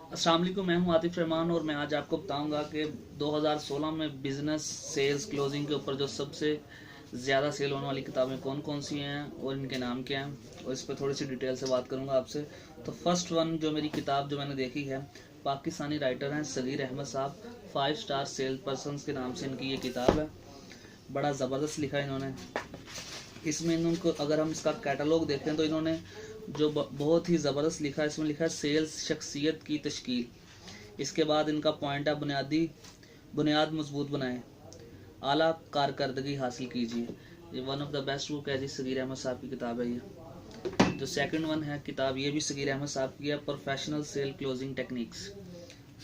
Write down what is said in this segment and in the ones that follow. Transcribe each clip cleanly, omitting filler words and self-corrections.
अस्सलाम वालेकुम, मैं हूं आतिफ रहमान और मैं आज आपको बताऊंगा कि 2016 में बिज़नेस सेल्स क्लोजिंग के ऊपर जो सबसे ज़्यादा सेल होने वाली किताबें कौन कौन सी हैं और इनके नाम क्या हैं, और इस पर थोड़ी सी डिटेल से बात करूंगा आपसे। तो फर्स्ट वन जो मेरी किताब जो मैंने देखी है, पाकिस्तानी राइटर हैं सगीर अहमद साहब, 5 स्टार सेल्स पर्सन के नाम से इनकी ये किताब है। बड़ा ज़बरदस्त लिखा है इन्होंने। इसमें इनको अगर हम इसका कैटलॉग देखें तो इन्होंने जो बहुत ही ज़बरदस्त लिखा है, इसमें लिखा है सेल्स शख्सियत की तश्कील। इसके बाद इनका पॉइंट है बुनियाद मजबूत बनाएं, आला कारकर्दगी हासिल कीजिए। ये one of the best book है जी, सगीर अहमद साहब की किताब है ये। जो सेकंड वन है किताब, ये भी सगीर अहमद साहब की है, प्रोफेशनल सेल क्लोजिंग टेक्निक्स।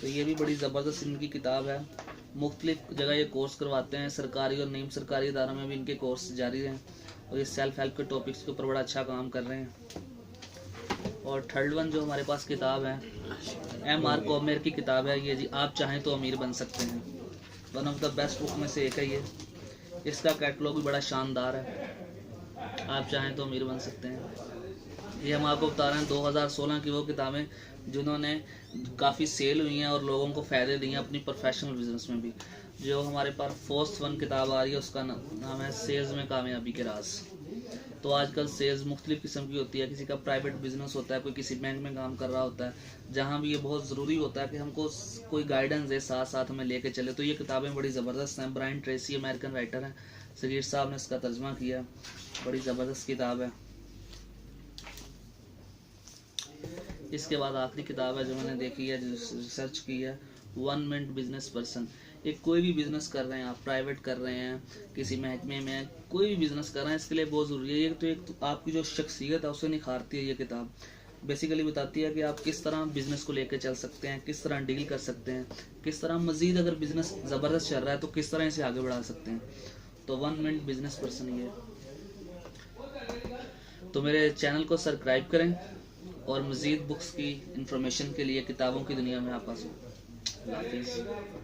तो ये भी बड़ी ज़बरदस्त इनकी किताब है। मुख्तलिफ जगह ये कोर्स करवाते हैं, सरकारी और नीम सरकारी इदारों में भी इनके कोर्स जारी हैं और ये सेल्फ हेल्प के टॉपिक्स के ऊपर बड़ा अच्छा काम कर रहे हैं। और थर्ड वन जो हमारे पास किताब है, M.R. कॉमेर की किताब है ये जी, आप चाहें तो अमीर बन सकते हैं। One of the best book में से एक है ये। इसका कैटलॉग भी बड़ा शानदार है, आप चाहें तो अमीर बन सकते हैं। ये हम आपको बता रहे हैं 2016 की वो किताबें जिन्होंने काफ़ी सेल हुई हैं और लोगों को फ़ायदे दिए हैं अपनी प्रोफेशनल बिजनेस में भी। जो हमारे पास फोर्थ वन किताब आ रही है उसका नाम है सेल्स में कामयाबी के राज। तो आजकल सेल्स मुख्तलिफ़ किस्म की होती है, किसी का प्राइवेट बिजनेस होता है, कोई किसी बैंक में काम कर रहा होता है, जहाँ भी ये बहुत ज़रूरी होता है कि हमको कोई गाइडेंस दे, साथ साथ हमें लेके चले। तो ये किताबें बड़ी ज़बरदस्त हैं। ब्रायन ट्रेसी अमेरिकन राइटर हैं, सगीर साहब ने इसका तर्जमा किया, बड़ी ज़बरदस्त किताब है। इसके बाद आखिरी किताब है जो मैंने देखी है, जो रिसर्च की है, 1 मिनट बिजनेस पर्सन। एक कोई भी बिज़नेस कर रहे हैं आप, प्राइवेट कर रहे हैं, किसी महकमे में कोई भी बिज़नेस कर रहे हैं, इसके लिए बहुत ज़रूरी है ये। तो एक तो आपकी जो शख्सियत है उसे निखारती है ये किताब। बेसिकली बताती है कि आप किस तरह बिज़नेस को लेकर चल सकते हैं, किस तरह डील कर सकते हैं, किस तरह मज़ीद अगर बिज़नेस ज़बरदस्त चल रहा है तो किस तरह इसे आगे बढ़ा सकते हैं। तो 1 मिनट बिजनेस पर्सन ये। तो मेरे चैनल को सब्सक्राइब करें और मज़ीद बुक्स की इंफॉर्मेशन के लिए किताबों की दुनिया में आप आ सकते हैं।